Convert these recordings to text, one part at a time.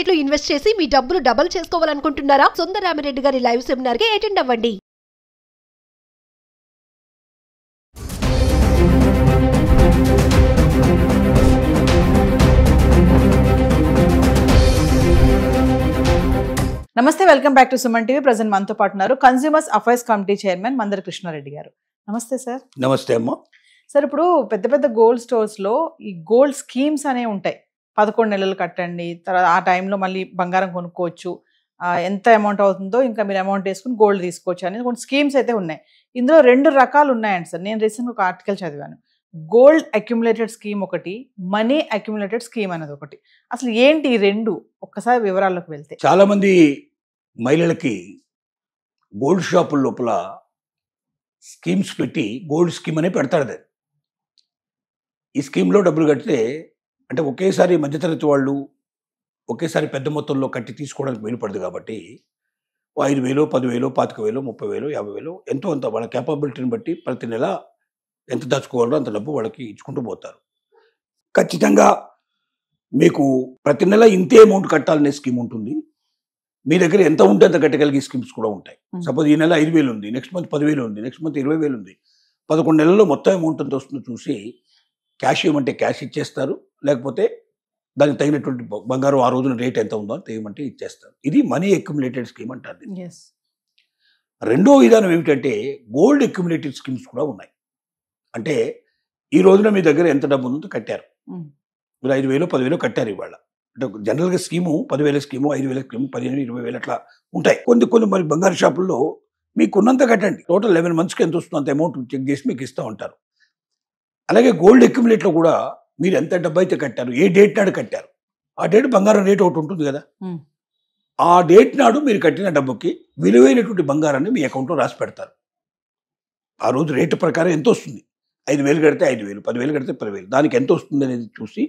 Market లో invest చేసి మీ డబ్బులు డబుల్ చేసుకోవాలనుకుంటున్నారా? సుందరరామిరెడ్డి గారి లైవ్ సెమినార్ కి అటెండ్ అవ్వండి. నమస్తే, welcome back to Suman TV. Present మనతో పాటు ఉన్నారు consumers affairs committee chairman Mandari Krishna Reddy గారు. నమస్తే సార్. నమస్తే అమ్మ. సార్, ఇప్పుడు పెద్ద పెద్ద గోల్డ్ స్టోర్స్ లో ఈ గోల్డ్ స్కీమ్స్ అనేవి ఉంటాయి. 11 నెలలు కట్టండి, తర్వాత ఆ టైంలో మళ్ళీ బంగారం కొనుక్కోవచ్చు, ఎంత అమౌంట్ అవుతుందో ఇంకా మీరు అమౌంట్ వేసుకుని గోల్డ్ తీసుకోవచ్చు అనేది కొన్ని స్కీమ్స్ అయితే ఉన్నాయి. ఇందులో 2 రకాలు ఉన్నాయండి సార్. నేను రీసెంట్గా ఒక ఆర్టికల్ చదివాను. గోల్డ్ అక్యుములేటెడ్ స్కీమ్ ఒకటి, మనీ అక్యుములేటెడ్ స్కీమ్ అనేది ఒకటి. అసలు ఏంటి ఈ 2? ఒక్కసారి వివరాల్లోకి వెళ్తే. చాలా మంది మహిళలకి గోల్డ్ షాపుల లోపల స్కీమ్స్ పెట్టి గోల్డ్ స్కీమ్ అనే పెడతాడు. అది ఈ స్కీమ్లో డబ్బులు కడితే అంటే ఒకేసారి మధ్యతరగతి వాళ్ళు ఒకేసారి పెద్ద మొత్తంలో కట్టి తీసుకోవడానికి వీలు పడదు కాబట్టి 5,000, 10,000, 25,000, 30,000, 50,000 ఎంతో అంత వాళ్ళ క్యాపబిలిటీని బట్టి ప్రతి నెల ఎంత దాచుకోవాలో అంత డబ్బు వాళ్ళకి ఇచ్చుకుంటూ పోతారు. ఖచ్చితంగా మీకు ప్రతి నెల ఇంతే అమౌంట్ కట్టాలనే స్కీమ్ ఉంటుంది. మీ దగ్గర ఎంత ఉంటే అంత కట్టగలిగే స్కీమ్స్ కూడా ఉంటాయి. సపోజ్ ఈ నెల 5,000 ఉంది, నెక్స్ట్ మంత్ 10,000 ఉంది, నెక్స్ట్ మంత్ 20,000 ఉంది. 11 నెలల్లో మొత్తం అమౌంట్ ఎంత వస్తుందో చూసి క్యాష్ ఇవ్వమంటే క్యాష్ ఇచ్చేస్తారు, లేకపోతే దానికి తగినటువంటి బంగారం ఆ రోజున రేట్ ఎంత ఉందో తెగమంటే ఇచ్చేస్తారు. ఇది మనీ అక్యుములేటెడ్ స్కీమ్ అంటారు. రెండో విధానం ఏమిటంటే గోల్డ్ అక్యుములేటెడ్ స్కీమ్స్ కూడా ఉన్నాయి. అంటే ఈ రోజున మీ దగ్గర ఎంత డబ్బు ఉందో కట్టారు, మీరు 5,000, 10,000 కట్టారు ఇవాళ. అంటే జనరల్గా స్కీము 10,000 స్కీము, 5,000 స్కీము, 15,000, 20,000 అట్లా ఉంటాయి. కొన్ని మరి బంగారు షాపుల్లో మీకు ఉన్నంత కట్టండి, టోటల్ 11 మంత్స్కి ఎంత వస్తుందో అంత అమౌంట్ చెక్ చేసి మీకు ఇస్తూ ఉంటారు. అలాగే గోల్డ్ అక్యుములేట్లో కూడా మీరు ఎంత డబ్బు అయితే కట్టారు, ఏ డేట్ నాడు కట్టారు, ఆ డేట్ బంగారం రేట్ ఒకటి ఉంటుంది కదా, ఆ డేట్ నాడు మీరు కట్టిన డబ్బుకి విలువైనటువంటి బంగారాన్ని మీ అకౌంట్లో రాసి పెడతారు. ఆ రోజు రేటు ప్రకారం ఎంత వస్తుంది, 5,000 కడితే 5,000, 10,000 కడితే 10,000, దానికి ఎంత వస్తుంది అనేది చూసి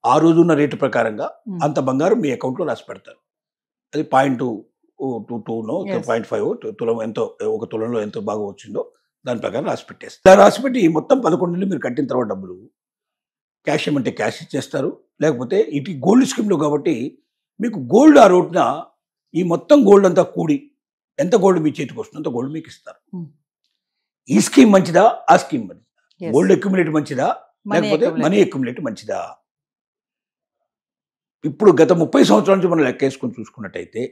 ఆ రోజు ఉన్న రేటు ప్రకారంగా అంత బంగారం మీ అకౌంట్లో రాసి పెడతారు. అది 0.22నో 0.5 తులం, ఎంతో ఒక తులంలో ఎంతో బాగా వచ్చిందో దాని ప్రకారం రాసి పెట్టేస్తారు. ఇలా రాసి పెట్టి మొత్తం 11 నెలలు మీరు కట్టిన తర్వాత డబ్బులు క్యాష్ ఇవ్వమంటే క్యాష్ ఇచ్చేస్తారు, లేకపోతే ఇటు గోల్డ్ స్కీమ్లో కాబట్టి మీకు గోల్డ్ ఆ రోజున ఈ మొత్తం గోల్డ్ అంతా కూడి ఎంత గోల్డ్ మీ చేతికి వస్తుందో అంత గోల్డ్ మీకు ఇస్తారు. ఈ స్కీమ్ మంచిదా, ఆ స్కీమ్ మంచిదా? గోల్డ్ అక్యుములేట్ మంచిదా, లేకపోతే మనీ అక్యుములేట్ మంచిదా? ఇప్పుడు గత 30 సంవత్సరాల నుంచి మనం లెక్కేసుకొని చూసుకున్నట్టయితే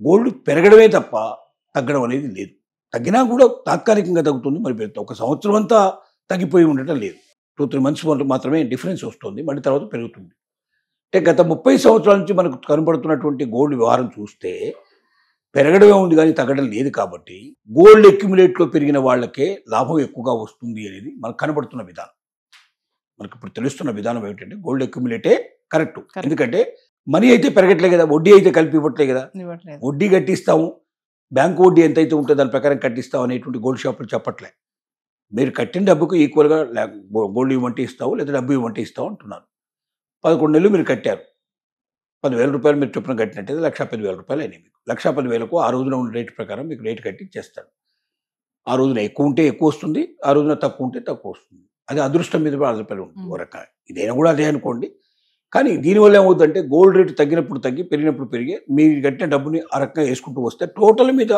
గోల్డ్ పెరగడమే తప్ప తగ్గడం అనేది లేదు. తగ్గినా కూడా తాత్కాలికంగా తగ్గుతుంది, మరి ఒక సంవత్సరం అంతా తగ్గిపోయి ఉండటం లేదు. 2-3 మంత్స్ మాత్రమే డిఫరెన్స్ వస్తుంది, మళ్ళీ తర్వాత పెరుగుతుంది. అంటే గత 30 సంవత్సరాల నుంచి మనకు కనబడుతున్నటువంటి గోల్డ్ వ్యవహారం చూస్తే పెరగడమే ఉంది కానీ తగ్గడం లేదు. కాబట్టి గోల్డ్ అక్యుములేట్లో పెరిగిన వాళ్ళకే లాభం ఎక్కువగా వస్తుంది అనేది మనకు కనబడుతున్న విధానం. మనకు ఇప్పుడు తెలుస్తున్న విధానం ఏమిటంటే గోల్డ్ అక్యుములేటే కరెక్ట్. ఎందుకంటే మనీ అయితే పెరగట్లే కదా, వడ్డీ అయితే కలిపి ఇవ్వట్లే కదా. వడ్డీ కట్టిస్తాము, బ్యాంకు వడ్డీ ఎంత అయితే ఉంటే దాని ప్రకారం కట్టిస్తాం అనేటువంటి గోల్డ్ షాపులు చెప్పట్లే. మీరు కట్టిన డబ్బుకు ఈక్వల్గా గోల్డ్ ఇవ్వమంటే ఇస్తావు, లేదా డబ్బు ఇవ్వమంటే ఇస్తావు అంటున్నారు. 11 నెలలు మీరు కట్టారు, 10,000 రూపాయలు మీరు చొప్పున కట్టినట్టయితే 1,10,000 రూపాయలు అయినాయి. మీకు 1,10,000కు ఆ రోజున ఉన్న రేటు ప్రకారం మీకు రేటు కట్టి ఇచ్చేస్తాడు. ఆ రోజున ఎక్కువ ఉంటే ఎక్కువ వస్తుంది, ఆ రోజున తక్కువ ఉంటే తక్కువ వస్తుంది. అది అదృష్టం మీద ఆధారపడి ఉంటుంది. ఓ రకంగా ఇదైనా కూడా అదే అనుకోండి. కానీ దీనివల్ల ఏమవుతుందంటే గోల్డ్ రేటు తగ్గినప్పుడు తగ్గి, పెరిగినప్పుడు పెరిగి, మీరు కట్టిన డబ్బుని ఆ రకంగా వేసుకుంటూ వస్తే టోటల్ మీద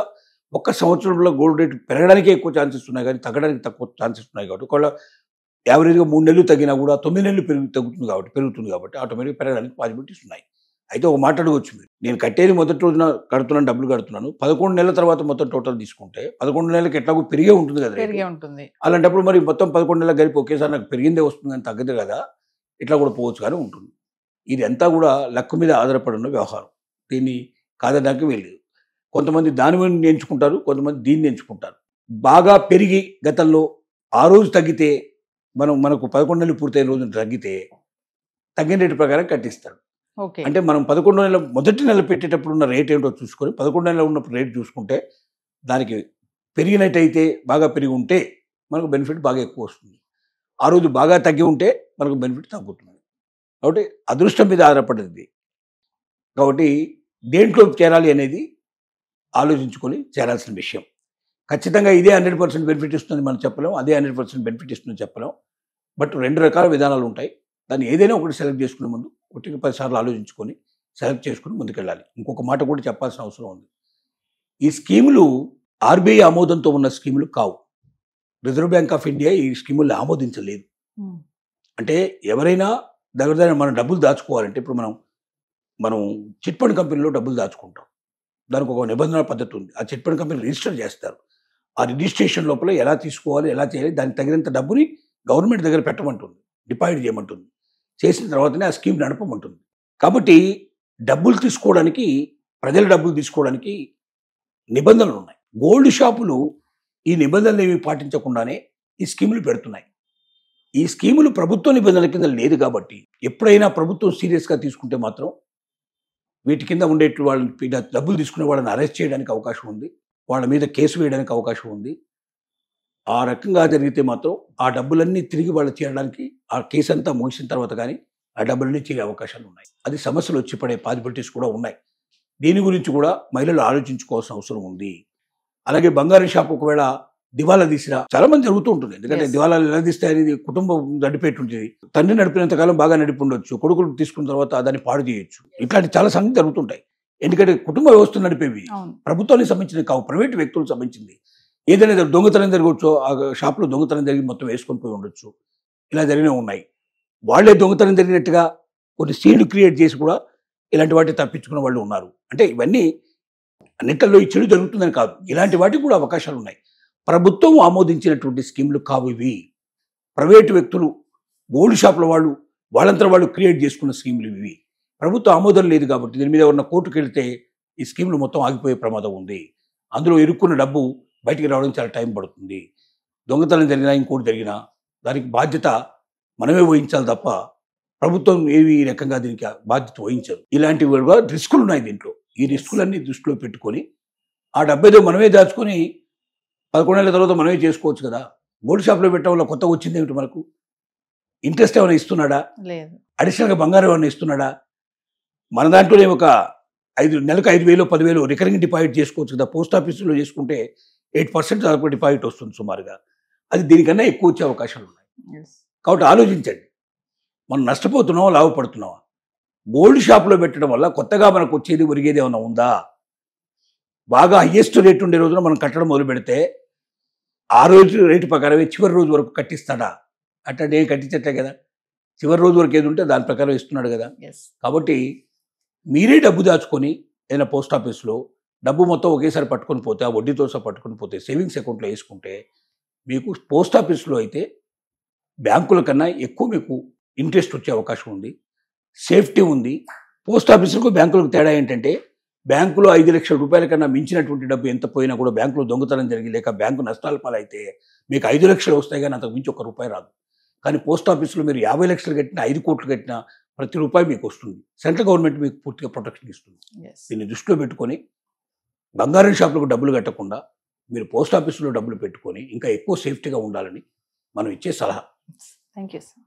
ఒక్క సంవత్సరంలో గోల్డ్ రేటు పెరగడానికి ఎక్కువ ఛాన్సెస్ ఉన్నాయి కానీ తగ్గడానికి తక్కువ ఛాన్సెస్ ఉన్నాయి. కాబట్టి ఒకవేళ యావరేజ్గా 3 నెలలు తగ్గినా కూడా 9 నెలలు పెరుగుతుంది కాబట్టి ఆటోమేటిక్గా పెరగడానికి పాసిబిలిటీస్ ఉన్నాయి. అయితే ఒక మాట అడగవచ్చు, మీరు నేను కట్టేది మొదటి రోజున కడుతున్నాను, డబ్బులు కడుతున్నాను, 11 నెలల తర్వాత మొత్తం టోటల్ తీసుకుంటే 11 నెలలకి ఎట్లాగో పెరిగే ఉంటుంది కదా, పెరిగే ఉంటుంది. అలాంటప్పుడు మరి మొత్తం 11 నెలలు కలిపి ఒకేసారి నాకు పెరిగిందే వస్తుంది అని తగ్గదు కదా, ఇట్లా కూడా పోవచ్చు కానీ ఉంటుంది. ఇది అంతా కూడా లక్ మీద ఆధారపడి ఉన్న వ్యవహారం. దీన్ని కాదడానికి వెళ్ళలేదు. కొంతమంది దాని మీద ఎంచుకుంటారు, కొంతమంది దీన్ని ఎంచుకుంటారు. బాగా పెరిగి గతంలో ఆ రోజు తగ్గితే మనకు 11 నెలలు పూర్తయిన రోజున తగ్గితే తగ్గిన రేటు ప్రకారం కట్టిస్తాడు. అంటే మనం 11 నెలల మొదటి నెల పెట్టేటప్పుడు ఉన్న రేట్ ఏంటో చూసుకొని 11 నెలలు ఉన్నప్పుడు రేట్ చూసుకుంటే దానికి పెరిగినట్టయితే, బాగా పెరిగి ఉంటే మనకు బెనిఫిట్ బాగా ఎక్కువ వస్తుంది. ఆ రోజు బాగా తగ్గి ఉంటే మనకు బెనిఫిట్ తగ్గుతుంది. కాబట్టి అదృష్టం మీద ఆధారపడింది. కాబట్టి దేంట్లో చేరాలి అనేది ఆలోచించుకొని చేరాల్సిన విషయం. ఖచ్చితంగా ఇదే 100% బెనిఫిట్ ఇస్తుంది మనం చెప్పలేం, అదే 100% బెనిఫిట్ ఇస్తుందని చెప్పలేం. బట్ 2 రకాల విధానాలు ఉంటాయి. దాన్ని ఏదైనా ఒకటి సెలెక్ట్ చేసుకునే ముందు 1-10 సార్లు ఆలోచించుకొని సెలెక్ట్ చేసుకుని ముందుకెళ్ళాలి. ఇంకొక మాట కూడా చెప్పాల్సిన అవసరం ఉంది. ఈ స్కీములు ఆర్బీఐ ఆమోదంతో ఉన్న స్కీములు కావు. రిజర్వ్ బ్యాంక్ ఆఫ్ ఇండియా ఈ స్కీముల్ని ఆమోదించలేదు. అంటే ఎవరైనా దగ్గర మనం డబ్బులు దాచుకోవాలంటే ఇప్పుడు మనం చిట్ ఫండ్ కంపెనీలో డబ్బులు దాచుకుంటాం. దానికి ఒక నిబంధన పద్ధతి ఉంది. ఆ చిట్ ఫండ్ కంపెనీ రిజిస్టర్ చేస్తారు. ఆ రిజిస్ట్రేషన్ లోపల ఎలా తీసుకోవాలి, ఎలా చేయాలి, దానికి తగినంత డబ్బుని గవర్నమెంట్ దగ్గర పెట్టమంటుంది, డిపాజిట్ చేయమంటుంది. చేసిన తర్వాతనే ఆ స్కీమ్ నడపమంటుంది. కాబట్టి డబ్బులు తీసుకోవడానికి, ప్రజల డబ్బులు తీసుకోవడానికి నిబంధనలు ఉన్నాయి. గోల్డ్ షాపులు ఈ నిబంధనలు ఏమి పాటించకుండానే ఈ స్కీములు పెడుతున్నాయి. ఈ స్కీములు ప్రభుత్వ నిబంధనల కింద లేదు కాబట్టి ఎప్పుడైనా ప్రభుత్వం సీరియస్గా తీసుకుంటే మాత్రం వీటి కింద ఉండే వాళ్ళని డబ్బులు తీసుకునే వాళ్ళని అరెస్ట్ చేయడానికి అవకాశం ఉంది, వాళ్ళ మీద కేసు వేయడానికి అవకాశం ఉంది. ఆ రకంగా జరిగితే మాత్రం ఆ డబ్బులన్నీ తిరిగి వాళ్ళు చేయడానికి ఆ కేసు అంతా ముగిసిన తర్వాత కానీ ఆ డబ్బులన్నీ చేరే అవకాశాలు ఉన్నాయి. అది సమస్యలు వచ్చి పడే పాసిబిలిటీస్ కూడా ఉన్నాయి. దీని గురించి కూడా మహిళలు ఆలోచించుకోవాల్సిన అవసరం ఉంది. అలాగే బంగారం షాప్ ఒకవేళ దివాలా తీసినా చాలా మంది జరుగుతూ ఉంటుంది. ఎందుకంటే దివాలాలు ఎలా తీస్తాయి అనేది కుటుంబం నడిపేటుంటుంది. తండ్రి నడిపినంత కాలం బాగా నడిపి ఉండొచ్చు, కొడుకులు తీసుకున్న తర్వాత దాన్ని పాడు చేయొచ్చు. ఇట్లాంటి చాలా సంగతి జరుగుతుంటాయి. ఎందుకంటే కుటుంబ వ్యవస్థ నడిపేవి ప్రభుత్వానికి సంబంధించినవి కావు, ప్రైవేట్ వ్యక్తులకు సంబంధించింది. ఏదైనా దొంగతనం జరగవచ్చు, ఆ షాప్లో దొంగతనం జరిగి మొత్తం వేసుకొని పోయి ఉండొచ్చు. ఇలా జరిగినవి ఉన్నాయి. వాళ్లే దొంగతనం జరిగినట్టుగా కొన్ని సీన్లు క్రియేట్ చేసి కూడా ఇలాంటి వాటిని తప్పించుకున్న వాళ్ళు ఉన్నారు. అంటే ఇవన్నీ అన్నింటిలో ఈ చెడు జరుగుతుందని కాదు, ఇలాంటి వాటికి కూడా అవకాశాలు ఉన్నాయి. ప్రభుత్వం ఆమోదించినటువంటి స్కీములు కావు ఇవి. ప్రైవేటు వ్యక్తులు, గోల్డ్ షాపుల వాళ్ళంతా వాళ్ళు క్రియేట్ చేసుకున్న స్కీములు ఇవి. ప్రభుత్వ ఆమోదం లేదు కాబట్టి దీని మీద ఉన్న కోర్టుకు వెళ్తే ఈ స్కీములు మొత్తం ఆగిపోయే ప్రమాదం ఉంది. అందులో ఇరుక్కున్న డబ్బు బయటికి రావడం చాలా టైం పడుతుంది. దొంగతనం జరిగినా ఇంకోటి జరిగినా దానికి బాధ్యత మనమే వహించాలి తప్ప ప్రభుత్వం ఏవి ఈ రకంగా దీనికి బాధ్యత వహించదు. ఇలాంటివి కూడా రిస్కులు ఉన్నాయి దీంట్లో. ఈ రిస్కులన్నీ దృష్టిలో పెట్టుకొని ఆ డబ్బేదో మనమే దాచుకొని 11 ఏళ్ల తర్వాత మనమే చేసుకోవచ్చు కదా. గోల్డ్ షాప్లో పెట్టడం వల్ల కొత్తగా వచ్చింది ఏమిటి? మనకు ఇంట్రెస్ట్ ఏమైనా ఇస్తున్నాడా? లేదు. అడిషనల్గా బంగారం ఏమైనా ఇస్తున్నాడా? మన దాంట్లోనే ఒక నెలకు 5,000 10,000 రికరింగ్ డిపాజిట్ చేసుకోవచ్చు కదా. పోస్ట్ ఆఫీసులో చేసుకుంటే 8% డిపాజిట్ వస్తుంది సుమారుగా. అది దీనికన్నా ఎక్కువ వచ్చే అవకాశాలు ఉన్నాయి. కాబట్టి ఆలోచించండి, మనం నష్టపోతున్నావా లాభపడుతున్నావా? గోల్డ్ షాప్లో పెట్టడం వల్ల కొత్తగా మనకు వచ్చేది ఒరిగేది ఏమైనా ఉందా? బాగా హయ్యెస్ట్ రేట్ ఉండే రోజున మనం కట్టడం మొదలు పెడితే ఆ రోజు రేటు ప్రకారమే చివరి రోజు వరకు కట్టిస్తాడా? అట్లా ఏం కట్టించట్లే కదా. చివరి రోజు వరకు ఏది ఉంటే దాని ప్రకారం ఇస్తున్నాడు కదా. కాబట్టి మీరే డబ్బు దాచుకొని ఏదైనా పోస్ట్ ఆఫీస్లో డబ్బు మొత్తం ఒకేసారి పట్టుకొని పోతే, ఆ వడ్డీతో సహా పట్టుకొని పోతే సేవింగ్స్ అకౌంట్లో వేసుకుంటే మీకు పోస్ట్ ఆఫీస్లో అయితే బ్యాంకుల కన్నా ఎక్కువ మీకు ఇంట్రెస్ట్ వచ్చే అవకాశం ఉంది, సేఫ్టీ ఉంది. పోస్ట్ ఆఫీసులకు బ్యాంకులకు తేడా ఏంటంటే బ్యాంకులో 5 లక్షల రూపాయల కన్నా మించినటువంటి డబ్బు ఎంత పోయినా కూడా బ్యాంకులో దొంగతనం జరిగి లేక బ్యాంకు నష్టాల పాలైతే మీకు 5 లక్షలు వస్తాయి కానీ అంతకు మించి ₹1 రాదు. కానీ పోస్ట్ ఆఫీసులో మీరు 50 లక్షలు కట్టినా 5 కోట్లు కట్టినా ప్రతి రూపాయి మీకు వస్తుంది. సెంట్రల్ గవర్నమెంట్ మీకు పూర్తిగా ప్రొటెక్షన్ ఇస్తుంది. దీన్ని దృష్టిలో పెట్టుకొని బంగారం షాపులకు డబ్బులు కట్టకుండా మీరు పోస్ట్ ఆఫీసులో డబ్బులు పెట్టుకొని ఇంకా ఎక్కువ సేఫ్టీగా ఉండాలని మనం ఇచ్చే సలహా. Thank you sir.